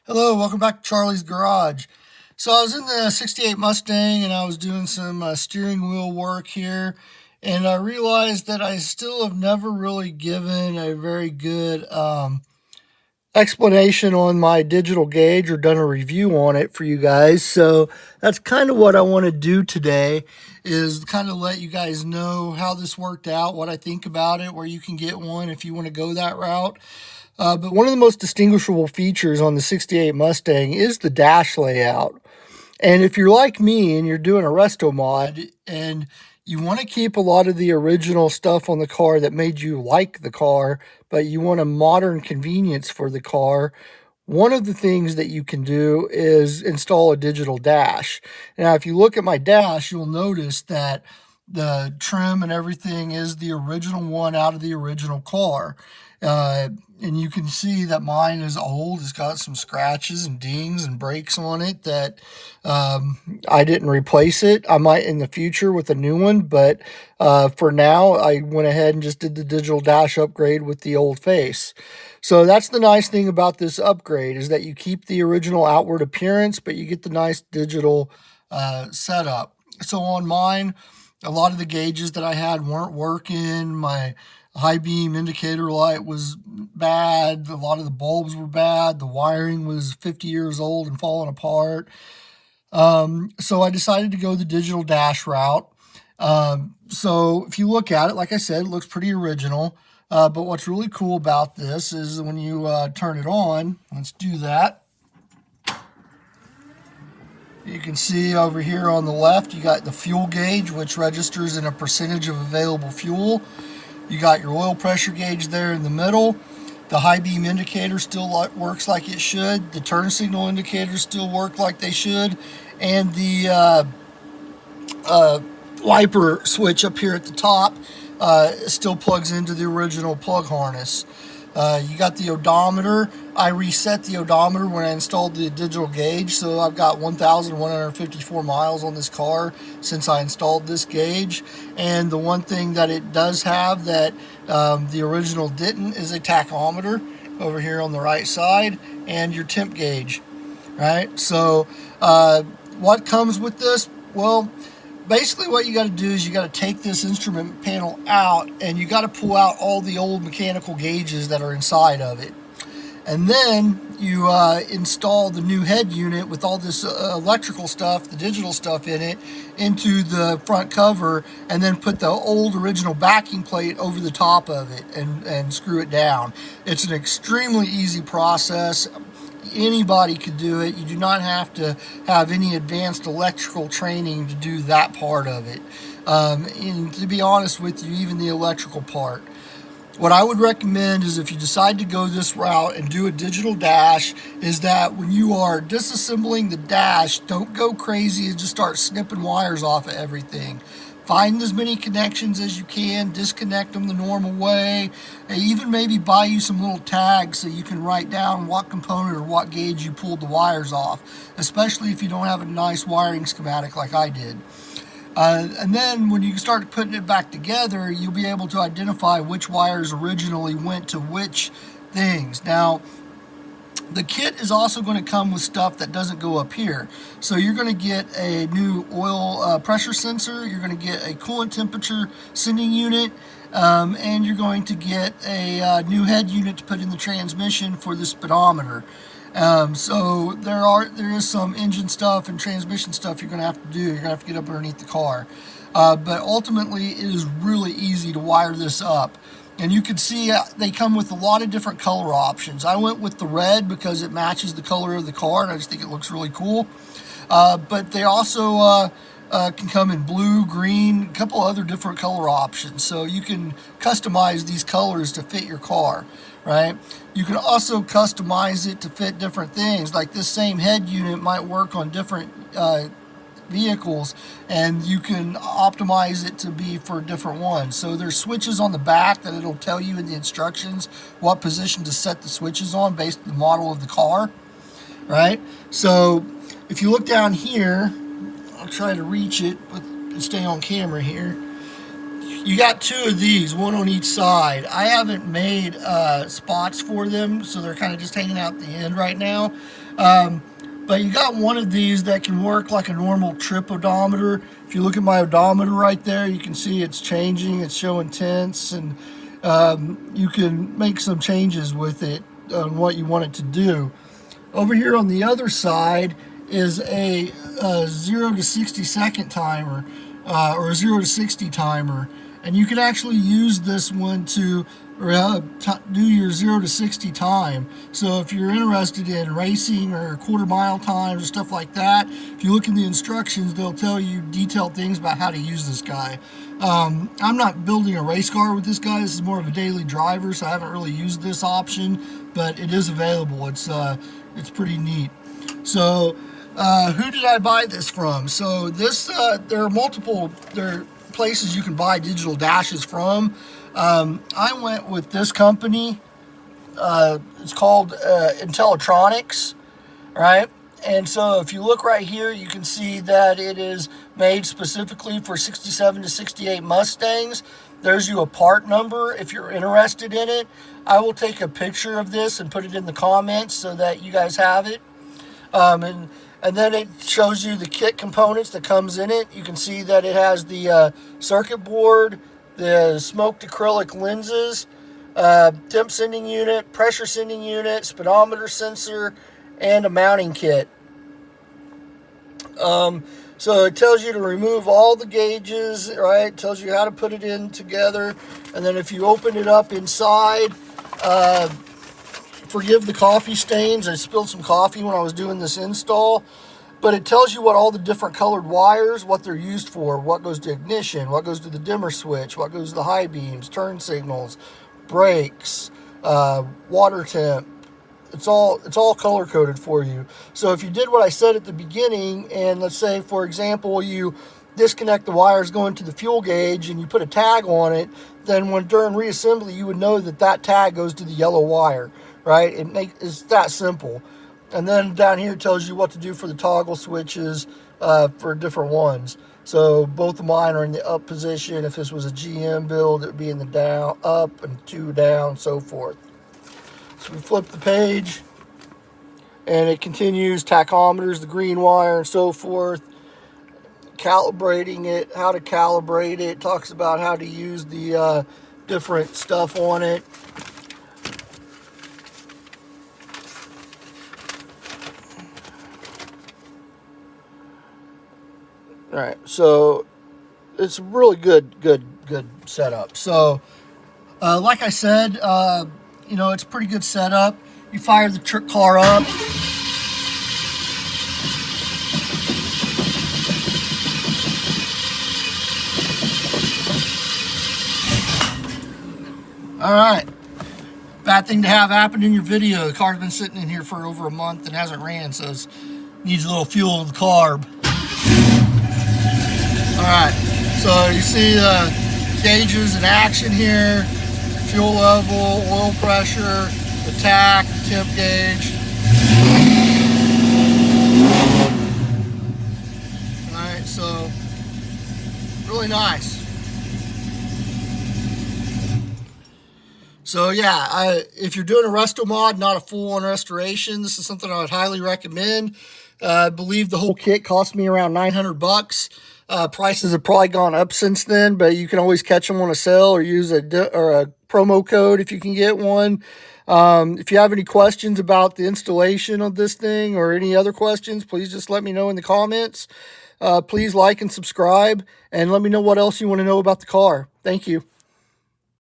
Hello, welcome back to Charlie's Garage. So I was in the 68 Mustang and I was doing some steering wheel work here, and I realized that I still have never really given a very good explanation on my digital gauge or done a review on it for you guys. So that's kind of what I want to do today, is kind of let you guys know how this worked out, what I think about it, where you can get one if you want to go that route. But one of the most distinguishable features on the 68 Mustang is the dash layout. And if you're like me and you're doing a resto mod and you want to keep a lot of the original stuff on the car that made you like the car, but you want a modern convenience for the car, one of the things that you can do is install a digital dash. Now, if you look at my dash, you'll notice that the trim and everything is the original one out of the original car. And you can see that mine is old. It's got some scratches and dings and breaks on it that I didn't replace it. I might in the future with a new one, but for now, I went ahead and just did the digital dash upgrade with the old face. So that's the nice thing about this upgrade, is that you keep the original outward appearance, but you get the nice digital setup. So on mine, a lot of the gauges that I had weren't working. My high beam indicator light was bad. A lot of the bulbs were bad. The wiring was 50 years old and falling apart. So I decided to go the digital dash route. So if you look at it, like I said, it looks pretty original. But what's really cool about this is when you turn it on, let's do that. You can see over here on the left, you got the fuel gauge, which registers in a percentage of available fuel. You got your oil pressure gauge there in the middle. The high beam indicator still works like it should. The turn signal indicators still work like they should. And the wiper switch up here at the top still plugs into the original plug harness. You got the odometer. I reset the odometer when I installed the digital gauge, so I've got 1,154 miles on this car since I installed this gauge. And the one thing that it does have that the original didn't is a tachometer over here on the right side, and your temp gauge, right? So what comes with this? Well, basically what you got to do is you got to take this instrument panel out and you got to pull out all the old mechanical gauges that are inside of it. And then you install the new head unit with all this electrical stuff, the digital stuff in it, into the front cover, and then put the old original backing plate over the top of it and screw it down. It's an extremely easy process. Anybody could do it. You do not have to have any advanced electrical training to do that part of it. And to be honest with you, even the electrical part. What I would recommend is, if you decide to go this route and do a digital dash, is that when you are disassembling the dash, don't go crazy and just start snipping wires off of everything. Find as many connections as you can, disconnect them the normal way, and even maybe buy you some little tags so you can write down what component or what gauge you pulled the wires off, especially if you don't have a nice wiring schematic like I did. And then when you start putting it back together, you'll be able to identify which wires originally went to which things. Now, the kit is also going to come with stuff that doesn't go up here. So you're going to get a new oil pressure sensor, you're going to get a coolant temperature sending unit, and you're going to get a new head unit to put in the transmission for the speedometer. So there is some engine stuff and transmission stuff you're going to have to do. You're going to have to get up underneath the car. But ultimately, it is really easy to wire this up. And you can see they come with a lot of different color options. I went with the red because it matches the color of the car, and I just think it looks really cool. But they also can come in blue, green, a couple other different color options. So you can customize these colors to fit your car, right? You can also customize it to fit different things. Like this same head unit might work on different vehicles, and you can optimize it to be for different ones. So there's switches on the back that it'll tell you in the instructions what position to set the switches on based on the model of the car, right? So if you look down here, I'll try to reach it but stay on camera here. You got two of these, one on each side. I haven't made spots for them, so they're kind of just hanging out at the end right now. But you got one of these that can work like a normal trip odometer. If you look at my odometer right there, you can see it's changing. It's showing tenths, and you can make some changes with it on what you want it to do. Over here on the other side is a 0 to 60 second timer, or a 0 to 60 timer. And you can actually use this one to do your 0 to 60 time. So if you're interested in racing or quarter-mile times or stuff like that, if you look in the instructions, they'll tell you detailed things about how to use this guy. I'm not building a race car with this guy. This is more of a daily driver, so I haven't really used this option, but it is available. It's pretty neat. So who did I buy this from? So this, there are places you can buy digital dashes from. I went with this company. It's called Intellitronix, right? And so if you look right here, you can see that it is made specifically for 67 to 68 Mustangs. There's you a part number if you're interested in it. I will take a picture of this and put it in the comments so that you guys have it. And then it shows you the kit components that comes in it. You can see that it has the circuit board, the smoked acrylic lenses, temp sending unit, pressure sending unit, speedometer sensor, and a mounting kit. So it tells you to remove all the gauges, right? It tells you how to put it in together. And then if you open it up inside, forgive the coffee stains. I spilled some coffee when I was doing this install. But it tells you what all the different colored wires, what they're used for, what goes to ignition, what goes to the dimmer switch, what goes to the high beams, turn signals, brakes, water temp. It's all color coded for you. So if you did what I said at the beginning, and let's say, for example, you disconnect the wires going to the fuel gauge and you put a tag on it, then when during reassembly, you would know that that tag goes to the yellow wire, right? It's that simple. And then down here it tells you what to do for the toggle switches for different ones. So both of mine are in the up position. If this was a GM build, it would be in the down, up, and 2 down, so forth. So we flip the page, and it continues tachometers, the green wire, and so forth. Calibrating it, how to calibrate it. Talks about how to use the different stuff on it. All right, so it's a really good setup. So, like I said, you know, it's a pretty good setup. You fire the car up. All right. Bad thing to have happen in your video. The car's been sitting in here for over a month and hasn't ran, so it needs a little fuel in the carb. Alright, so you see the gauges in action here, fuel level, oil pressure, the tach, the temp gauge. Alright, so really nice. So yeah, if you're doing a restomod, not a full-on restoration, this is something I would highly recommend. I believe the whole kit cost me around $900. Prices have probably gone up since then, but you can always catch them on a sale or use a promo code if you can get one. If you have any questions about the installation of this thing or any other questions, please just let me know in the comments. Please like and subscribe, and let me know what else you want to know about the car. Thank you.